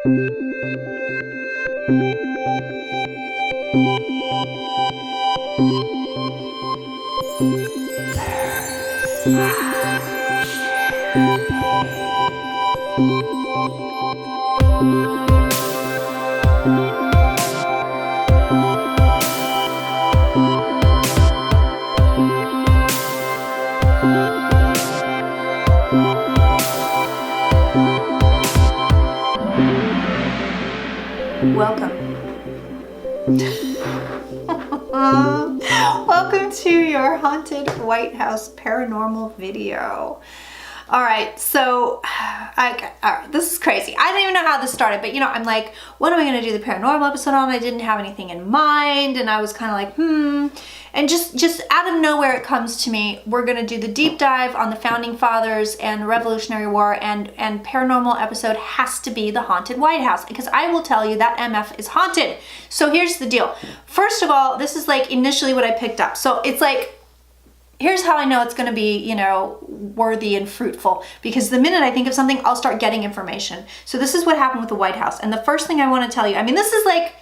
Welcome to your haunted White House paranormal video. All right, so this is crazy. I don't even know how this started, but I'm like, what am I going to do the paranormal episode on? I didn't have anything in mind, and I was kind of like, and just out of nowhere it comes to me. We're going to do the deep dive on the Founding Fathers and the Revolutionary War, and paranormal episode has to be the haunted White House, because I will tell you that MF is haunted. So here's the deal. First of all, this is like initially what I picked up. So it's like, here's how I know it's going to be, worthy and fruitful, because the minute I think of something, I'll start getting information. So this is what happened with the White House. And the first thing I want to tell you, this is like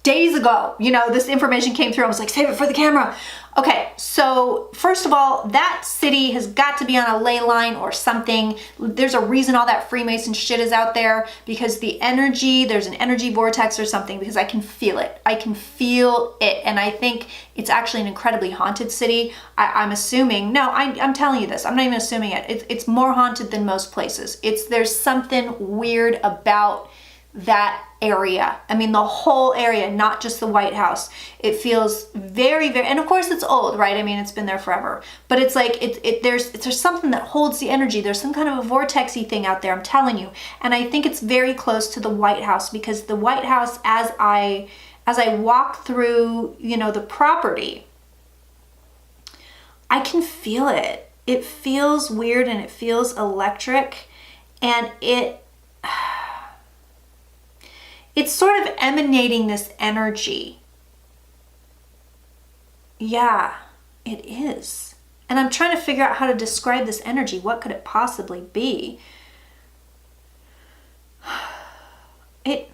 days ago, this information came through. I was like, save it for the camera. Okay, so first of all, that city has got to be on a ley line or something. There's a reason all that Freemason shit is out there, because the energy, there's an energy vortex or something, because I can feel it. I can feel it. And I think it's actually an incredibly haunted city. I'm assuming, no, I'm telling you this, I'm not even assuming it. It's more haunted than most places. There's something weird about that area. The whole area, not just the White House. It feels very, very, and of course it's old, right? It's been there forever, but it's like, there's something that holds the energy. There's some kind of a vortexy thing out there, I'm telling you. And I think it's very close to the White House, because the White House, as I walk through, the property, I can feel it. It feels weird and it feels electric, and it's sort of emanating this energy. Yeah, it is. And I'm trying to figure out how to describe this energy. What could it possibly be? It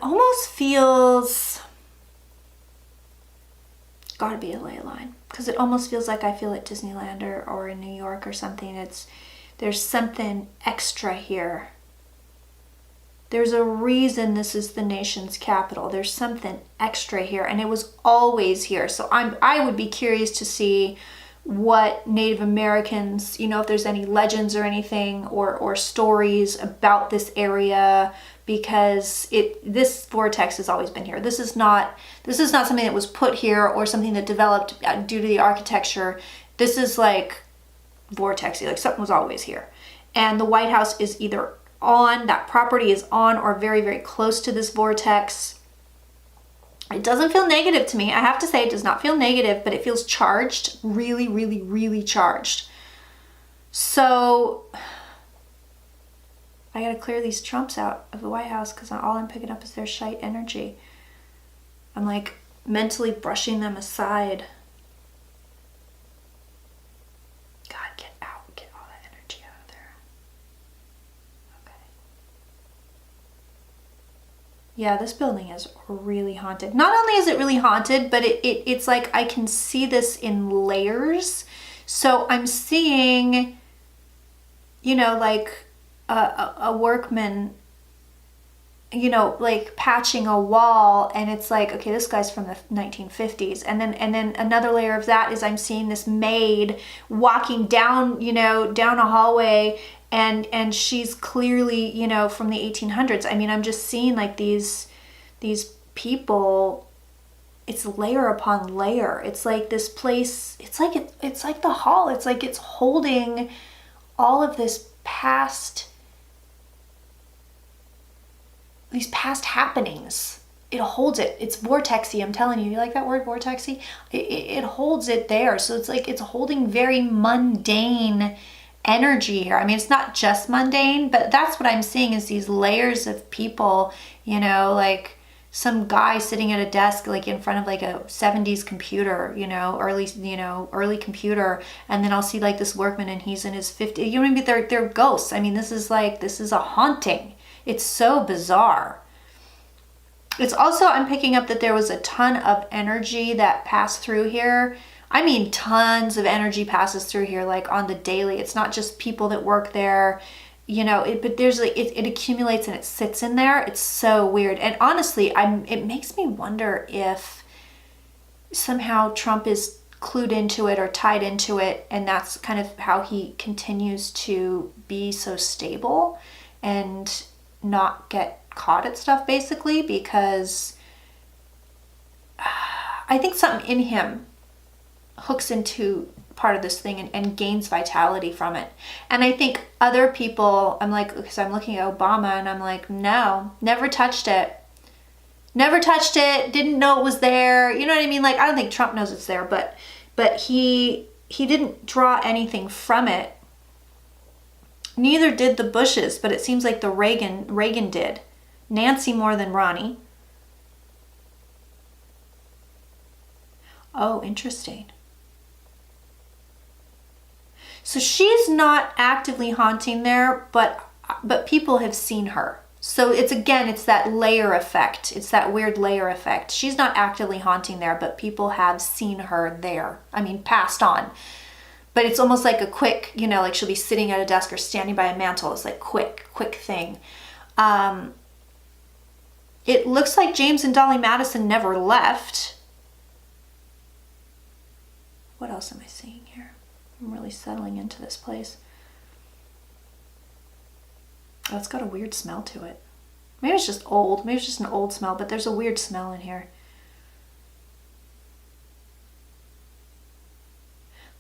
almost feels, gotta be a ley line, because it almost feels like I feel at Disneyland or in New York or something. There's something extra here. There's a reason this is the nation's capital. There's something extra here, and it was always here. So I would be curious to see what Native Americans, if there's any legends or anything or stories about this area, because this vortex has always been here. This is not something that was put here or something that developed due to the architecture. This is like vortexy, like something was always here. And the White House is either that property is on or very, very close to this vortex. It doesn't feel negative to me. I have to say, it does not feel negative, but it feels charged, really, really, really charged. So I gotta clear these Trumps out of the White House, because all I'm picking up is their shite energy. I'm like mentally brushing them aside. Yeah, this building is really haunted. Not only is it really haunted, but it's like I can see this in layers. So I'm seeing, like a workman, like patching a wall, and it's like, okay, this guy's from the 1950s. And then another layer of that is I'm seeing this maid walking down, down a hallway, and she's clearly, from the 1800s. I'm just seeing like these people. It's layer upon layer. It's like this place, it's like the hall. It's like it's holding all of these past happenings. It holds it. It's vortexy, I'm telling you. You like that word, vortexy? It holds it there. So it's like it's holding very mundane energy here. It's not just mundane, but that's what I'm seeing, is these layers of people, like some guy sitting at a desk, like in front of like a 70s computer, early computer. And then I'll see like this workman, and he's in his 50s. They're ghosts. This is a haunting. It's so bizarre. It's also, I'm picking up that there was a ton of energy that passed through here. I mean, tons of energy passes through here, like on the daily. It's not just people that work there, you know, but there's like, it accumulates and it sits in there. It's so weird. And honestly, it makes me wonder if somehow Trump is clued into it or tied into it, and that's kind of how he continues to be so stable and not get caught at stuff, basically, because I think something in him hooks into part of this thing and gains vitality from it. And I think other people, I'm like, because I'm looking at Obama and I'm like, no, never touched it. Never touched it, didn't know it was there. You know what I mean? Like, I don't think Trump knows it's there, but he didn't draw anything from it. Neither did the Bushes, but it seems like the Reagan did. Nancy more than Ronnie. Oh, interesting. So she's not actively haunting there, but people have seen her. So it's that layer effect. It's that weird layer effect. She's not actively haunting there, but people have seen her there. I mean, passed on. But it's almost like a quick, you know, like she'll be sitting at a desk or standing by a mantle. It's like quick thing. It looks like James and Dolly Madison never left. What else am I seeing here? I'm really settling into this place. Oh, it's got a weird smell to it. Maybe it's just old. Maybe it's just an old smell, but there's a weird smell in here.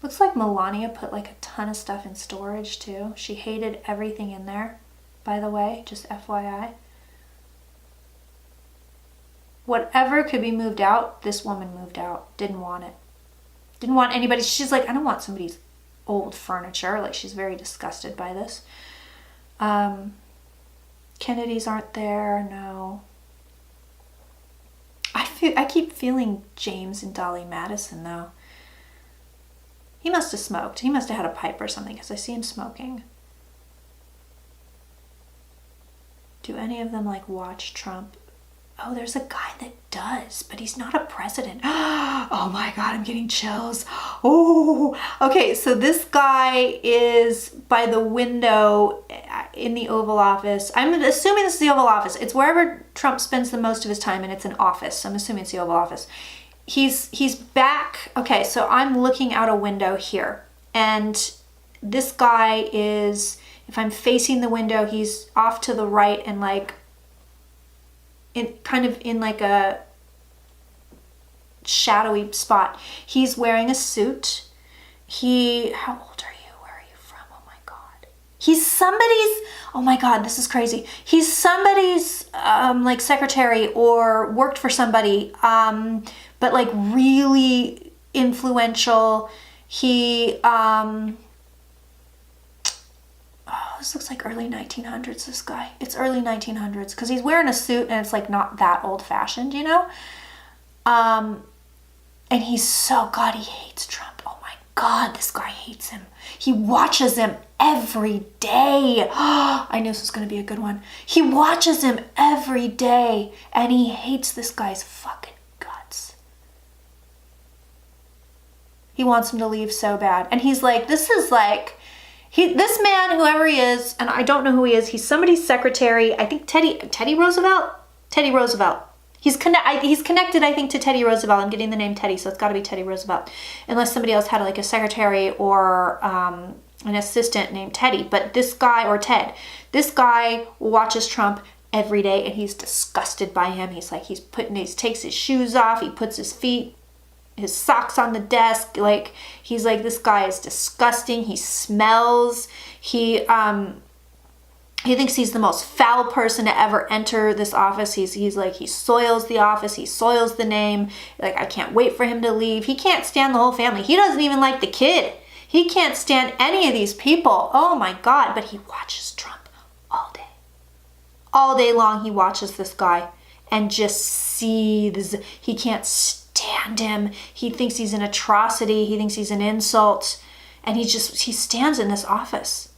Looks like Melania put like a ton of stuff in storage too. She hated everything in there, by the way, just FYI. Whatever could be moved out, this woman moved out. Didn't want it. Didn't want anybody. She's like, I don't want somebody's old furniture. Like, she's very disgusted by this. Kennedys aren't there. No. I keep feeling James and Dolly Madison though. He must have smoked. He must have had a pipe or something because I see him smoking. Do any of them like watch Trump? Oh, there's a guy that does, but he's not a president. Oh my God, I'm getting chills. Oh, okay. So this guy is by the window in the Oval Office. I'm assuming this is the Oval Office. It's wherever Trump spends the most of his time, and it's an office. So I'm assuming it's the Oval Office. He's back. Okay, so I'm looking out a window here, and this guy is, if I'm facing the window, he's off to the right and like in like a shadowy spot. He's wearing a suit. How old are you? Where are you from? Oh my God. He's somebody's, oh my God, this is crazy. He's somebody's like secretary or worked for somebody, but like really influential. This looks like early 1900s, this guy. It's early 1900s because he's wearing a suit and it's like not that old fashioned, you know? And he's so, God, he hates Trump. Oh my God, this guy hates him. He watches him every day. I knew this was going to be a good one. He watches him every day and he hates this guy's fucking guts. He wants him to leave so bad. And he's like, this man, whoever he is, and I don't know who he is, he's somebody's secretary. I think Teddy Roosevelt? Teddy Roosevelt. He's connected, I think, to Teddy Roosevelt. I'm getting the name Teddy, so it's got to be Teddy Roosevelt. Unless somebody else had like a secretary or an assistant named Teddy. But this guy, or Ted, this guy watches Trump every day and he's disgusted by him. He's like, he takes his shoes off, he puts his socks on the desk. Like, he's like, this guy is disgusting. He smells. He thinks he's the most foul person to ever enter this office. He's like, he soils the office. He soils the name. Like, I can't wait for him to leave. He can't stand the whole family. He doesn't even like the kid. He can't stand any of these people. Oh my God. But he watches Trump all day. All day long, he watches this guy and just seethes. He can't stand him. He thinks he's an atrocity. He thinks he's an insult. And he stands in this office.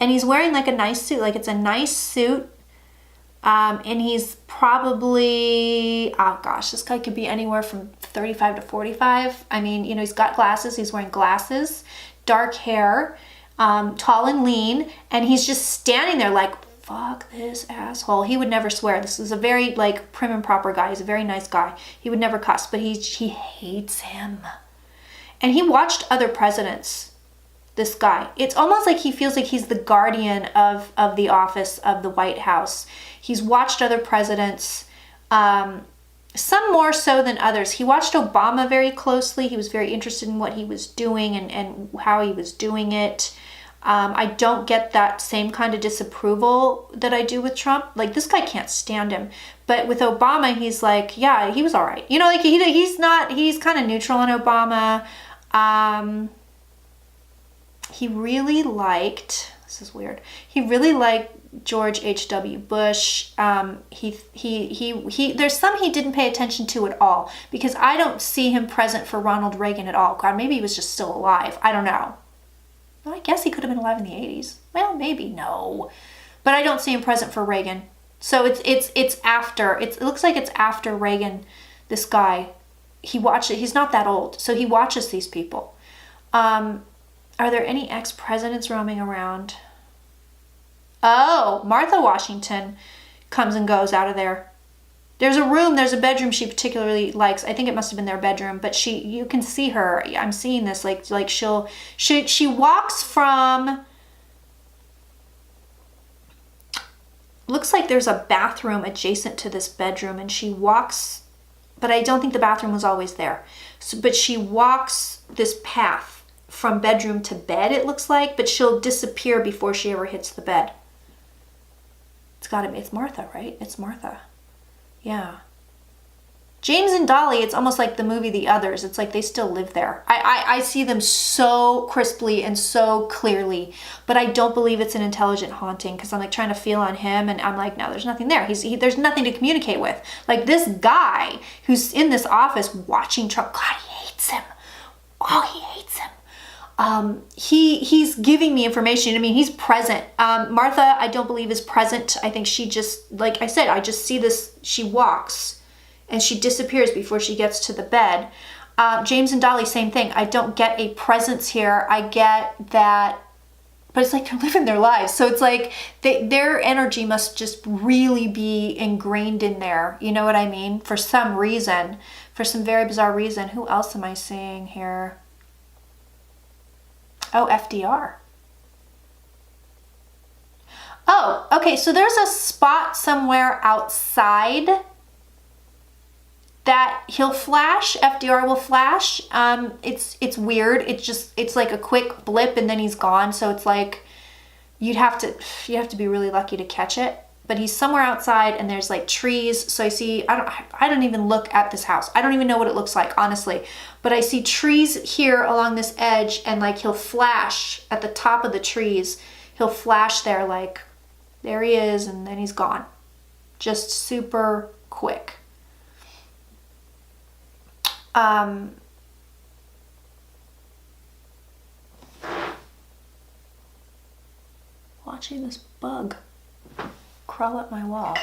And he's wearing like a nice suit, like it's a nice suit. And he's probably, oh gosh, this guy could be anywhere from 35 to 45. I mean, you know, he's got glasses, he's wearing glasses, dark hair, tall and lean, and he's just standing there like, fuck this asshole. He would never swear. This is a very like prim and proper guy. He's a very nice guy. He would never cuss, but he hates him. And he watched other presidents. This guy. It's almost like he feels like he's the guardian of the office of the White House. He's watched other presidents, some more so than others. He watched Obama very closely. He was very interested in what he was doing and how he was doing it. I don't get that same kind of disapproval that I do with Trump. Like, this guy can't stand him. But with Obama, he's like, yeah, he was all right. You know, like he's kind of neutral on Obama. He really liked, this is weird, he really liked George H.W. Bush. There's some he didn't pay attention to at all, because I don't see him present for Ronald Reagan at all. God, maybe he was just still alive. I don't know. Well, I guess he could have been alive in the 80s. Well, maybe, no. But I don't see him present for Reagan. So it's after, it looks like it's after Reagan, this guy. He's not that old, so he watches these people. Are there any ex-presidents roaming around? Oh, Martha Washington comes and goes out of there. There's a bedroom she particularly likes. I think it must have been their bedroom, but you can see her. I'm seeing this, like she walks from, looks like there's a bathroom adjacent to this bedroom, and she walks, but I don't think the bathroom was always there. But she walks this path from bedroom to bed, it looks like, but she'll disappear before she ever hits the bed. It's Martha, right? It's Martha. Yeah. James and Dolly, it's almost like the movie The Others. It's like they still live there. I see them so crisply and so clearly, but I don't believe it's an intelligent haunting, because I'm like trying to feel on him, and I'm like, no, there's nothing there. There's nothing to communicate with. Like, this guy who's in this office watching Trump, God, he hates him. Oh, he hates him. He's giving me information. I mean, he's present. Martha, I don't believe is present. I think she just, like I said, I just see this, she walks and she disappears before she gets to the bed. James and Dolly, same thing. I don't get a presence here. I get that, but it's like they're living their lives. So it's like their energy must just really be ingrained in there. You know what I mean? For some reason, for some very bizarre reason. Who else am I seeing here? Oh, FDR. Oh, okay, so there's a spot somewhere outside that he'll flash, FDR will flash. It's weird. It's like a quick blip and then he's gone. So it's like you have to be really lucky to catch it. But he's somewhere outside and there's like trees. So I don't even look at this house. I don't even know what it looks like, honestly. But I see trees here along this edge, and like he'll flash at the top of the trees. He'll flash there, like there he is, and then he's gone. Just super quick. Watching this bug crawl up my wall.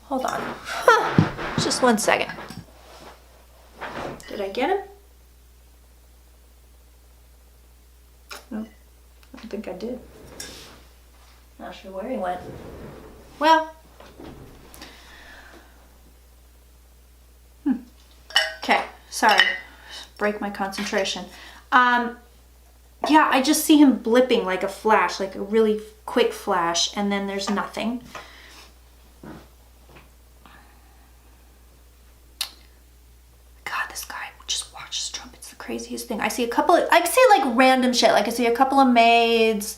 Hold on. Just 1 second. Did I get him? No, I don't think I did. Not sure where he went. Well. Okay, sorry. Break my concentration. Yeah, I just see him blipping like a flash, like a really quick flash, and then there's nothing. God, this guy just watches Trump. It's the craziest thing. I see like random shit. Like I see a couple of maids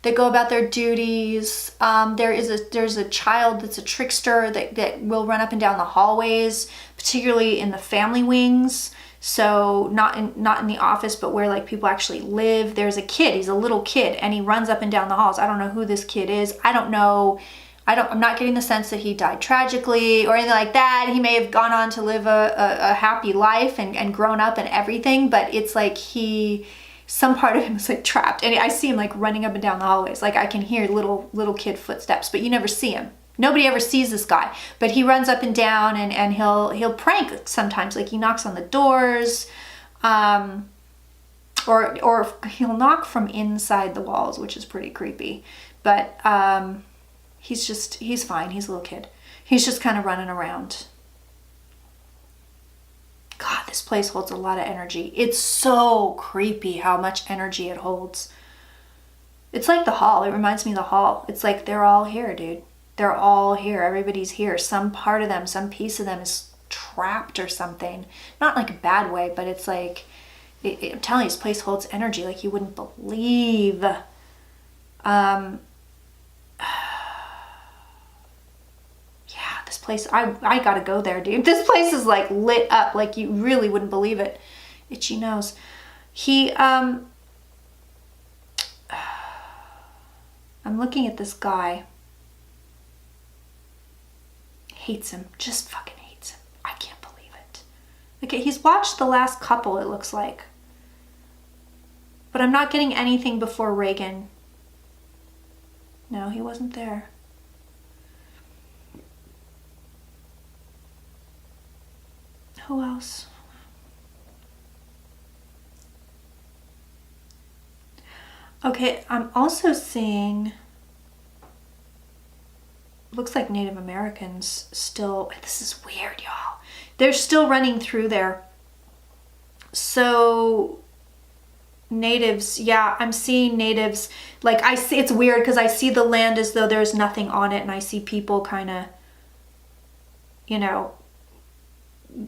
that go about their duties. There's a child that's a trickster that will run up and down the hallways, particularly in the family wings. So not in the office, but where like people actually live. There's a kid, he's a little kid, and he runs up and down the halls. I don't know who this kid is. I don't know I'm not getting the sense that he died tragically or anything like that. He may have gone on to live a happy life and grown up and everything, but it's like some part of him is like trapped. And I see him like running up and down the hallways. Like I can hear little kid footsteps, but you never see him. Nobody ever sees this guy, but he runs up and down and he'll prank sometimes. Like he knocks on the doors, or he'll knock from inside the walls, which is pretty creepy. But he's fine. He's a little kid. He's just kind of running around. God, this place holds a lot of energy. It's so creepy how much energy it holds. It's like the hall. It reminds me of the hall. It's like they're all here, dude. They're all here. Everybody's here. Some part of them, some piece of them is trapped or something. Not like a bad way, but it's like, I'm telling you, this place holds energy like you wouldn't believe. Yeah, this place, I gotta go there, dude. This place is like lit up like you really wouldn't believe it. Itchy nose. I'm looking at this guy. Hates him. Just fucking hates him. I can't believe it. Okay, he's watched the last couple, it looks like. But I'm not getting anything before Reagan. No, he wasn't there. Who else? Okay, I'm also seeing, looks like Native Americans still, this is weird, y'all. They're still running through there. So natives, yeah, I'm seeing natives. Like I see, it's weird because I see the land as though there's nothing on it, and I see people kind of, you know,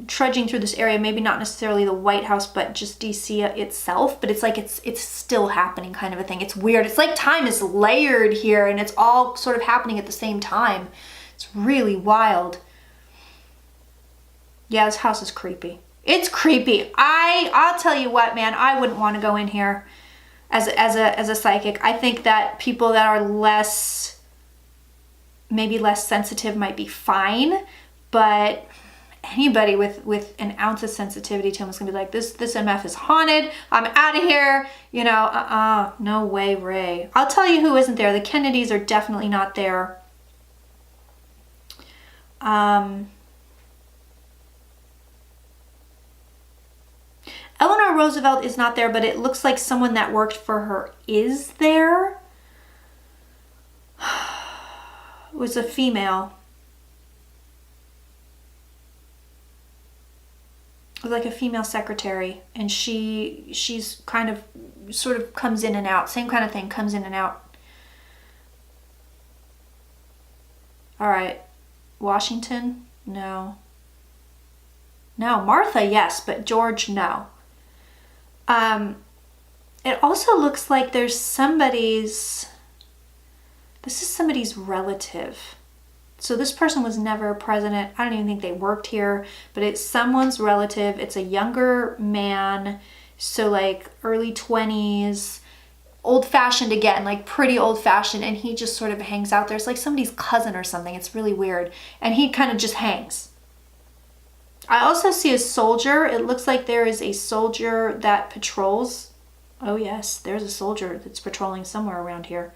trudging through this area. Maybe not necessarily the White House, but just DC itself. But it's like it's still happening, kind of a thing. It's weird. It's like time is layered here, and it's all sort of happening at the same time. It's really wild. Yeah, this house is creepy. It's creepy. I'll tell you what, man. I wouldn't want to go in here as a psychic. I think that people that are maybe less sensitive might be fine, but anybody with an ounce of sensitivity to him is gonna be like, this MF is haunted. I'm out of here. You know, no way, Ray. I'll tell you who isn't there. The Kennedys are definitely not there. Eleanor Roosevelt is not there, but it looks like someone that worked for her is there. It was a female. It was like a female secretary, and she's kind of sort of comes in and out. Same kind of thing, comes in and out. All right. Washington? No. No. Martha, yes, but George, no. It also looks like there's this is somebody's relative. So this person was never president. I don't even think they worked here, but it's someone's relative. It's a younger man, so like early 20s, old-fashioned again, like pretty old-fashioned, and he just sort of hangs out there. It's like somebody's cousin or something. It's really weird. And he kind of just hangs. I also see a soldier. It looks like there is a soldier that patrols. Oh yes, there's a soldier that's patrolling somewhere around here.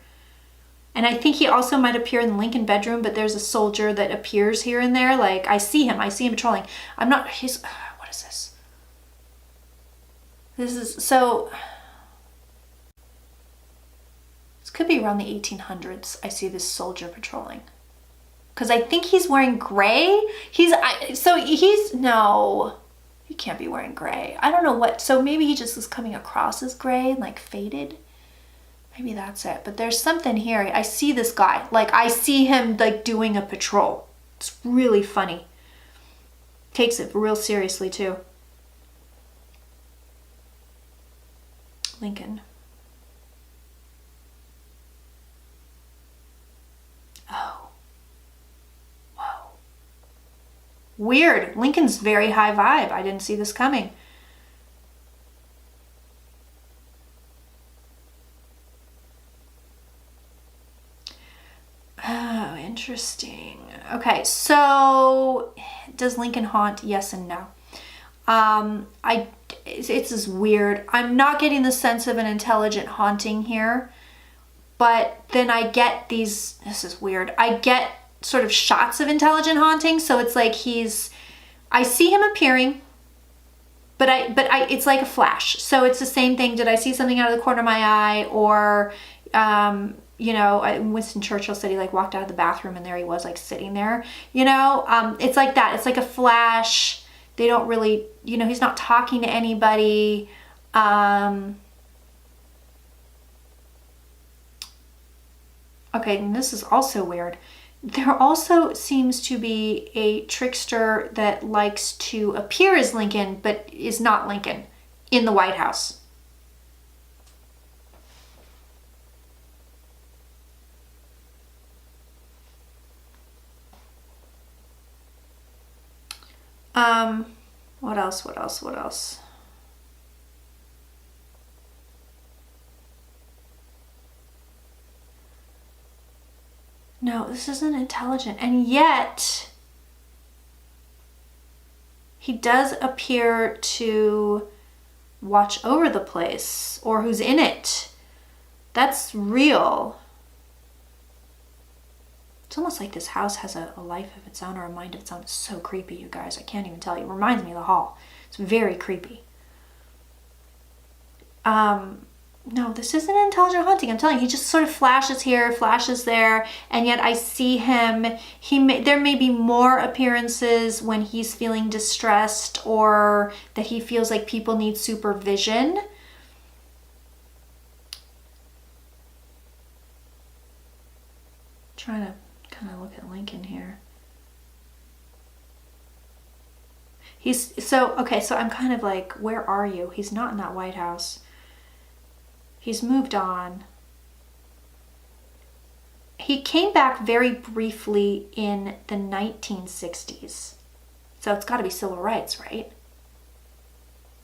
And I think he also might appear in the Lincoln bedroom, but there's a soldier that appears here and there. Like, I see him patrolling. What is this? So, this could be around the 1800s. I see this soldier patrolling. Because I think he's wearing gray. No, he can't be wearing gray. I don't know what, so maybe he just was coming across as gray and like faded. Maybe that's it. But there's something here. I see this guy. Like, I see him like doing a patrol. It's really funny. Takes it real seriously too. Lincoln. Oh. Whoa. Weird. Lincoln's very high vibe. I didn't see this coming. Oh, interesting. Okay, so does Lincoln haunt? Yes and no. It's just weird. I'm not getting the sense of an intelligent haunting here, but then I get these, this is weird. I get sort of shots of intelligent haunting. So it's like I see him appearing, but it's like a flash. So it's the same thing. Did I see something out of the corner of my eye? Or, you know, Winston Churchill said he like walked out of the bathroom and there he was like sitting there, you know, it's like that. It's like a flash. They don't really, you know, he's not talking to anybody. Okay, and this is also weird. There also seems to be a trickster that likes to appear as Lincoln, but is not Lincoln in the White House. What else? What else? What else? No, this isn't intelligent. And yet, he does appear to watch over the place, or who's in it. That's real. It's almost like this house has a life of its own or a mind of its own. It's so creepy, you guys. I can't even tell you. It reminds me of the hall. It's very creepy. No, this isn't intelligent haunting. I'm telling you, he just sort of flashes here, flashes there, and yet I see him. There may be more appearances when he's feeling distressed or that he feels like people need supervision. Trying to kind of look at Lincoln here. Okay, so I'm kind of like, where are you? He's not in that White House. He's moved on. He came back very briefly in the 1960s. So it's got to be civil rights, right?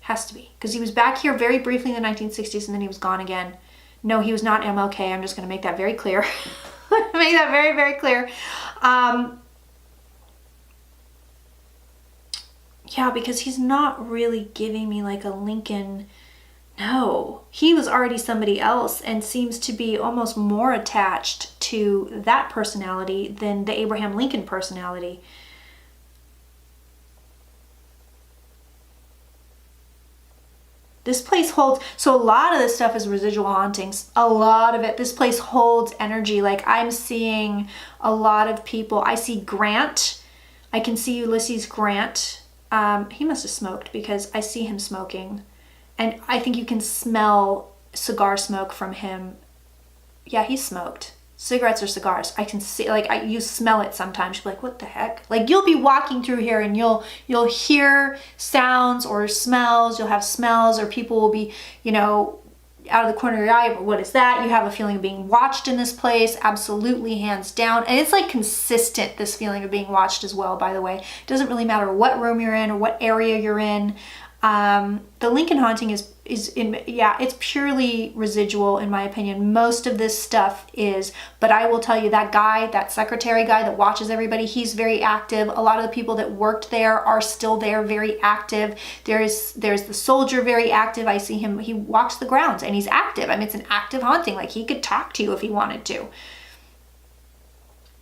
Has to be. Because he was back here very briefly in the 1960s and then he was gone again. No, he was not MLK. I'm just going to make that very clear. Make that very, very clear. Yeah, because he's not really giving me like a Lincoln. No, he was already somebody else and seems to be almost more attached to that personality than the Abraham Lincoln personality. This place holds, so a lot of this stuff is residual hauntings. A lot of it, this place holds energy. Like I'm seeing a lot of people. I see Grant. I can see Ulysses Grant. He must have smoked because I see him smoking. And I think you can smell cigar smoke from him. Yeah, he smoked. Cigarettes or cigars. I can see, like, you smell it sometimes. You'll be like, what the heck? Like, you'll be walking through here and you'll hear sounds or smells. You'll have smells or people will be, you know, out of the corner of your eye. What is that? You have a feeling of being watched in this place. Absolutely, hands down. And it's like consistent, this feeling of being watched as well, by the way. It doesn't really matter what room you're in or what area you're in. The Lincoln haunting is it's purely residual in my opinion. Most of this stuff is, but I will tell you that guy, that secretary guy that watches everybody, he's very active. A lot of the people that worked there are still there, very active. There's the soldier, very active. I see him, he walks the grounds and he's active. I mean, it's an active haunting. Like he could talk to you if he wanted to.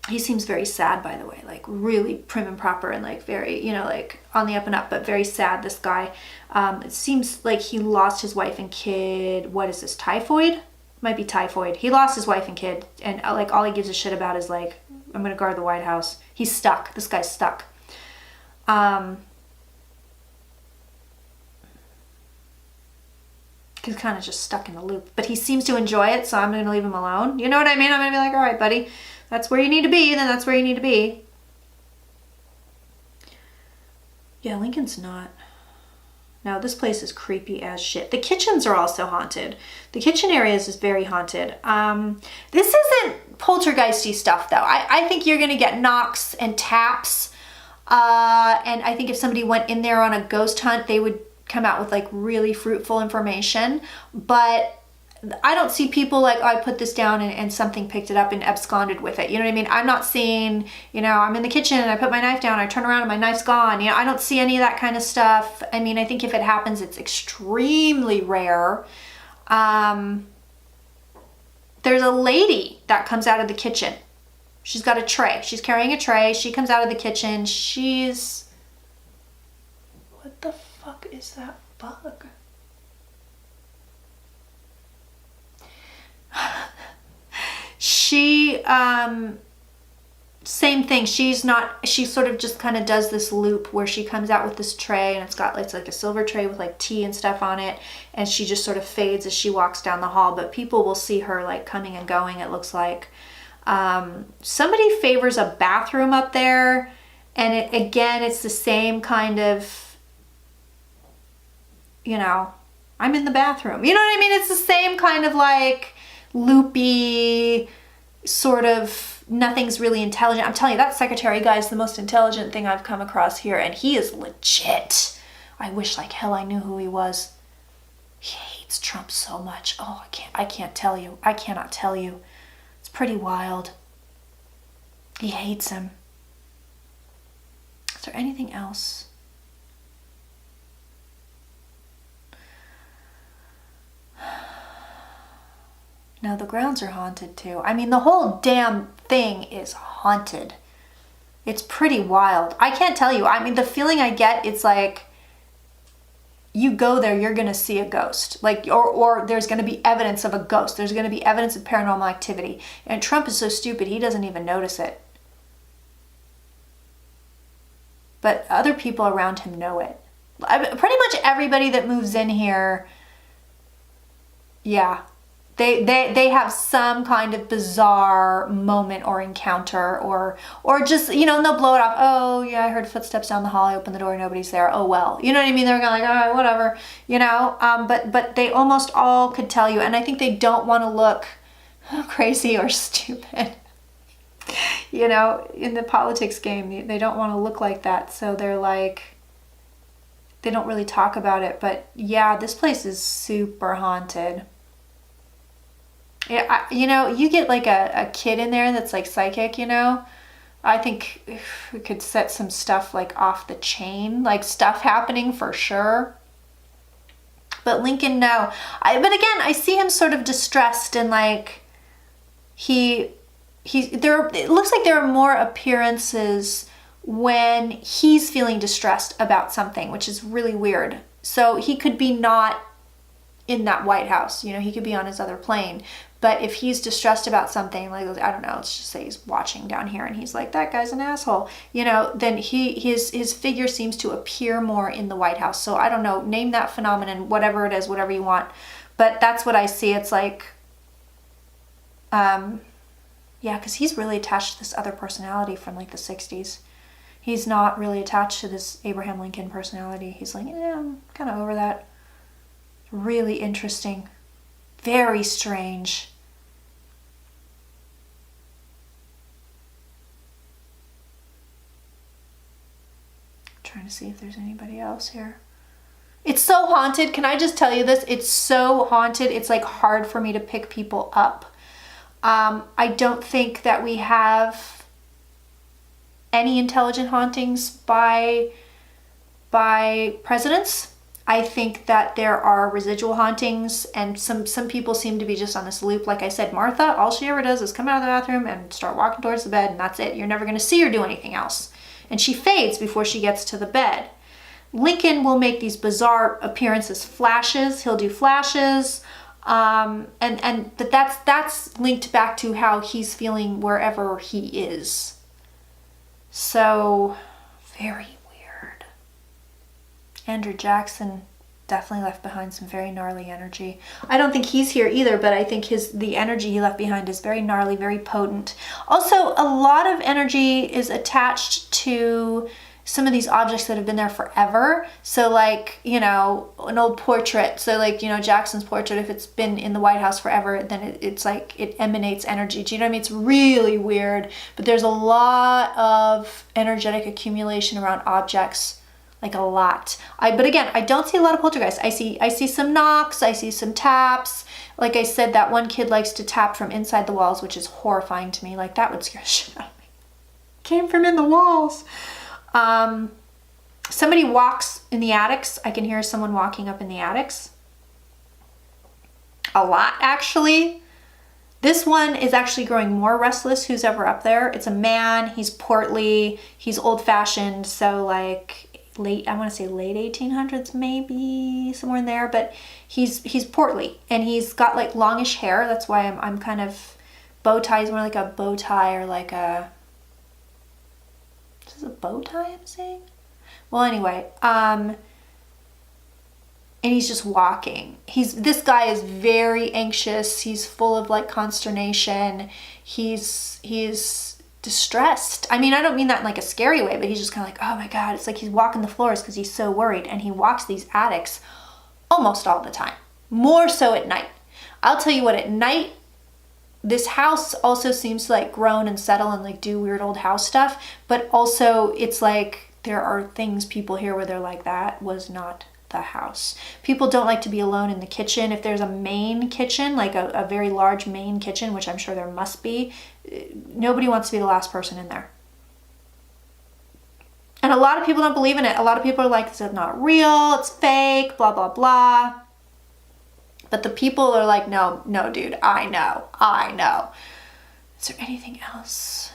He seems very sad, by the way, like really prim and proper and like very, you know, like on the up and up, but very sad, this guy. It seems like he lost his wife and kid. What is this, typhoid? Might be typhoid. He lost his wife and kid, and like all he gives a shit about is like, I'm gonna guard the White House. He's stuck. This guy's stuck. He's kind of just stuck in the loop, but he seems to enjoy it, so I'm gonna leave him alone. You know what I mean? I'm gonna be like, all right, buddy. That's where you need to be, then that's where you need to be. Yeah, Lincoln's not. No, this place is creepy as shit. The kitchens are also haunted. The kitchen areas is very haunted. This isn't poltergeisty stuff, though. I think you're going to get knocks and taps. And I think if somebody went in there on a ghost hunt, they would come out with like really fruitful information. But I don't see people like, oh, I put this down and something picked it up and absconded with it. You know what I mean? I'm not seeing, you know, I'm in the kitchen and I put my knife down, I turn around and my knife's gone. You know, I don't see any of that kind of stuff. I mean, I think if it happens, it's extremely rare. There's a lady that comes out of the kitchen. She's got a tray. She's carrying a tray. She comes out of the kitchen. What the fuck is that bug? She, same thing. She sort of just kind of does this loop where she comes out with this tray and it's like a silver tray with like tea and stuff on it. And she just sort of fades as she walks down the hall, but people will see her like coming and going, it looks like. Somebody favors a bathroom up there. And again, it's the same kind of, you know, I'm in the bathroom. You know what I mean? It's the same kind of like loopy sort of, nothing's really intelligent. I'm telling you, that secretary guy is the most intelligent thing I've come across here, and he is legit. I wish like hell I knew who he was. He hates Trump so much. Oh, I can't tell you. I cannot tell you. It's pretty wild. He hates him. Is there anything else? No, the grounds are haunted too. I mean, the whole damn thing is haunted. It's pretty wild. I can't tell you. I mean, the feeling I get, it's like you go there, you're going to see a ghost. Like, or there's going to be evidence of a ghost. There's going to be evidence of paranormal activity. And Trump is so stupid, he doesn't even notice it. But other people around him know it. Pretty much everybody that moves in here, yeah. They have some kind of bizarre moment or encounter or just, you know, and they'll blow it off. Oh, yeah, I heard footsteps down the hall. I opened the door, nobody's there. Oh, well. You know what I mean? They're going like, all right, whatever, you know. But they almost all could tell you. And I think they don't want to look crazy or stupid. You know, in the politics game, they don't want to look like that. So they're like, they don't really talk about it. But yeah, this place is super haunted. Yeah, you know, you get like a kid in there that's like psychic, you know, I think we could set some stuff like off the chain, like stuff happening for sure. But Lincoln, no. But again, I see him sort of distressed and like it looks like there are more appearances when he's feeling distressed about something, which is really weird. So he could be not in that White House, you know, he could be on his other plane. But if he's distressed about something, like, I don't know, let's just say he's watching down here and he's like, that guy's an asshole, you know, then his figure seems to appear more in the White House. So I don't know, name that phenomenon, whatever it is, whatever you want. But that's what I see. It's like, yeah, because he's really attached to this other personality from like the 60s. He's not really attached to this Abraham Lincoln personality. He's like, yeah, I'm kind of over that. Really interesting. Very strange. I'm trying to see if there's anybody else here. It's so haunted. Can I just tell you this? It's so haunted. It's like hard for me to pick people up. I don't think that we have any intelligent hauntings by presidents. I think that there are residual hauntings, and some people seem to be just on this loop. Like I said, Martha, all she ever does is come out of the bathroom and start walking towards the bed, and that's it. You're never going to see her do anything else. And she fades before she gets to the bed. Lincoln will make these bizarre appearances, flashes. He'll do flashes. But that's linked back to how he's feeling wherever he is. So, very weird. Andrew Jackson definitely left behind some very gnarly energy. I don't think he's here either, but I think the energy he left behind is very gnarly, very potent. Also, a lot of energy is attached to some of these objects that have been there forever. So like, you know, an old portrait. So like, you know, Jackson's portrait, if it's been in the White House forever, then it's like it emanates energy. Do you know what I mean? It's really weird, but there's a lot of energetic accumulation around objects like a lot. But again, I don't see a lot of poltergeists. I see some knocks, I see some taps. Like I said, that one kid likes to tap from inside the walls, which is horrifying to me. Like that would scare the shit out of me. Came from in the walls. Somebody walks in the attics. I can hear someone walking up in the attics. A lot, actually. This one is actually growing more restless, who's ever up there. It's a man, he's portly, he's old-fashioned, so like I want to say late 1800s, maybe somewhere in there, but he's portly and he's got like longish hair. That's why I'm kind of bow tie is more like a bow tie or like a, is this a bow tie I'm saying? Well, anyway, and he's just walking. This guy is very anxious. He's full of like consternation. He's distressed. I mean, I don't mean that in like a scary way, but he's just kind of like, oh my God, it's like he's walking the floors because he's so worried. And he walks these attics almost all the time, more so at night. I'll tell you what, at night, this house also seems to like groan and settle and like do weird old house stuff, but also it's like there are things people hear where they're like, that was not the house. People don't like to be alone in the kitchen. If there's a main kitchen, like a very large main kitchen, which I'm sure there must be, nobody wants to be the last person in there. And a lot of people don't believe in it. A lot of people are like, this is not real, it's fake, blah, blah, blah. But the people are like, no, dude, I know. Is there anything else?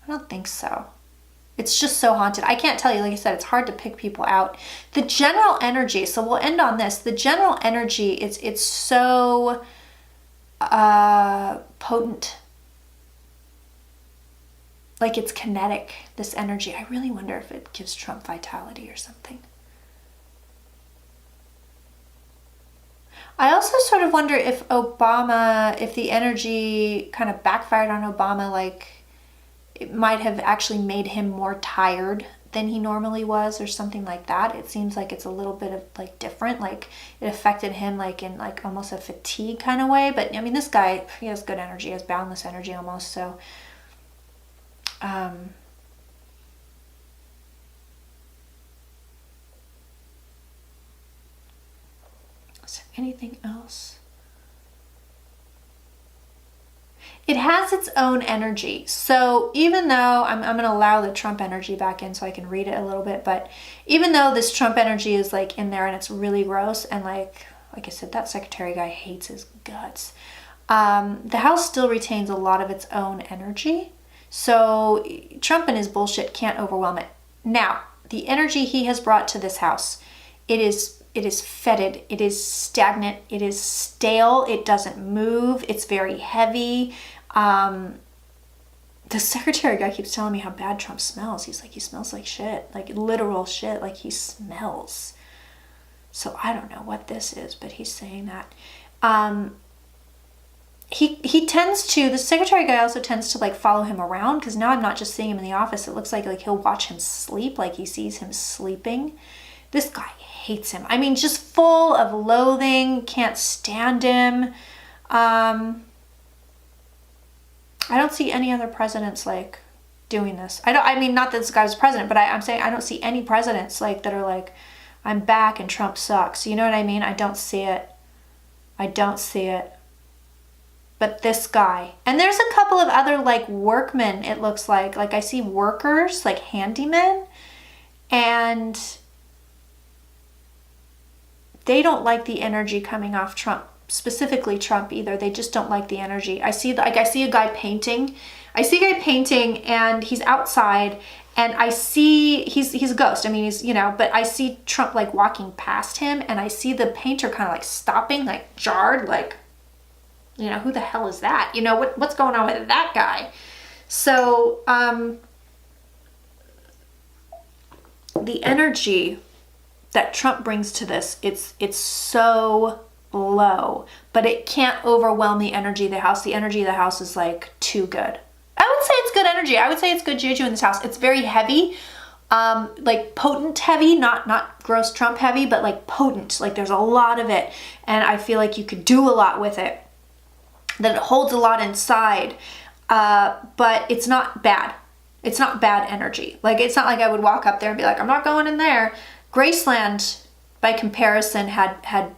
I don't think so. It's just so haunted. I can't tell you, like I said, it's hard to pick people out. The general energy, so we'll end on this. The general energy, it's so potent. Like it's kinetic, this energy. I really wonder if it gives Trump vitality or something. I also sort of wonder if if the energy kind of backfired on Obama, like it might have actually made him more tired than he normally was or something like that. It seems like it's a little bit of like different, like it affected him like in like almost a fatigue kind of way. But I mean, this guy, he has good energy, he has boundless energy almost. So is there anything else? It has its own energy. So even though I'm going to allow the Trump energy back in so I can read it a little bit, but even though this Trump energy is like in there and it's really gross, and like I said, that secretary guy hates his guts, the house still retains a lot of its own energy. So Trump and his bullshit can't overwhelm it. Now, the energy he has brought to this house, it is fetid, it is stagnant, it is stale, it doesn't move, it's very heavy. The secretary guy keeps telling me how bad Trump smells. He's like, he smells like shit, like literal shit, like he smells. So I don't know what this is, but he's saying that. He tends to, the secretary guy also tends to like follow him around, because now I'm not just seeing him in the office. It looks like he'll watch him sleep, like he sees him sleeping. This guy hates him. I mean, just full of loathing, can't stand him. I don't see any other presidents like doing this. I mean, not that this guy's president, but I'm saying I don't see any presidents like that are like, I'm back and Trump sucks. You know what I mean? I don't see it. But this guy, and there's a couple of other like workmen, it looks like I see workers, like handymen, and they don't like the energy coming off Trump, specifically Trump either. They just don't like the energy. I see a guy painting. And he's outside, and I see he's a ghost. I mean, he's, but I see Trump like walking past him, and I see the painter kind of like stopping, like jarred, like, who the hell is that? What's going on with that guy? So, the energy that Trump brings to this, it's so low, but it can't overwhelm the energy of the house. The energy of the house is like too good. I would say it's good energy. I would say it's good juju in this house. It's very heavy, like potent heavy, not gross Trump heavy, but like potent. Like there's a lot of it, and I feel like you could do a lot with it. That it holds a lot inside. but it's not bad. It's not bad energy. Like, it's not like I would walk up there and be like, I'm not going in there. Graceland, by comparison, had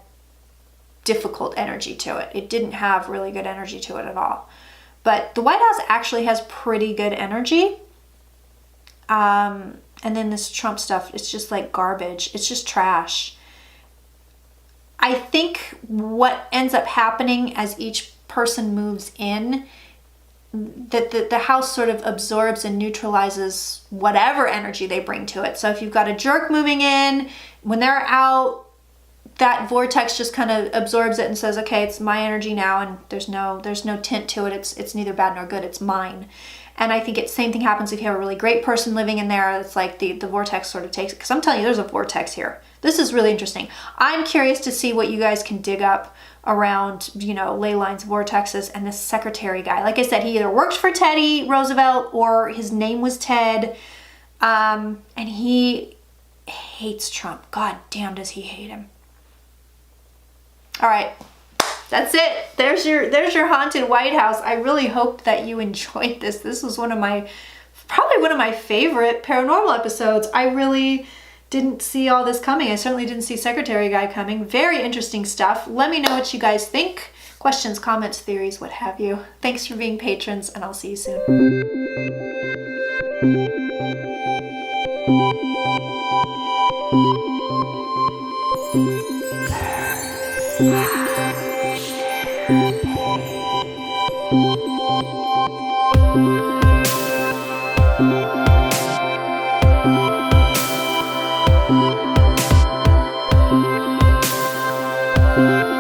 difficult energy to it. It didn't have really good energy to it at all. But the White House actually has pretty good energy. And then this Trump stuff, it's just like garbage. It's just trash. I think what ends up happening as each person moves in, that the house sort of absorbs and neutralizes whatever energy they bring to it. So if you've got a jerk moving in, when they're out, that vortex just kind of absorbs it and says, okay, it's my energy now, and there's no tint to it. It's neither bad nor good. It's mine. And I think same thing happens if you have a really great person living in there. It's like the vortex sort of takes it. Because I'm telling you, there's a vortex here. This is really interesting. I'm curious to see what you guys can dig up around, ley lines, vortexes, and this secretary guy. Like I said, he either worked for Teddy Roosevelt or his name was Ted. And he hates Trump. God damn, does he hate him. All right, that's it. There's your haunted White House. I really hope that you enjoyed this. This was probably one of my favorite paranormal episodes. I really didn't see all this coming. I certainly didn't see Secretary Guy coming. Very interesting stuff. Let me know what you guys think. Questions, comments, theories, what have you. Thanks for being patrons, and I'll see you soon. Thank you.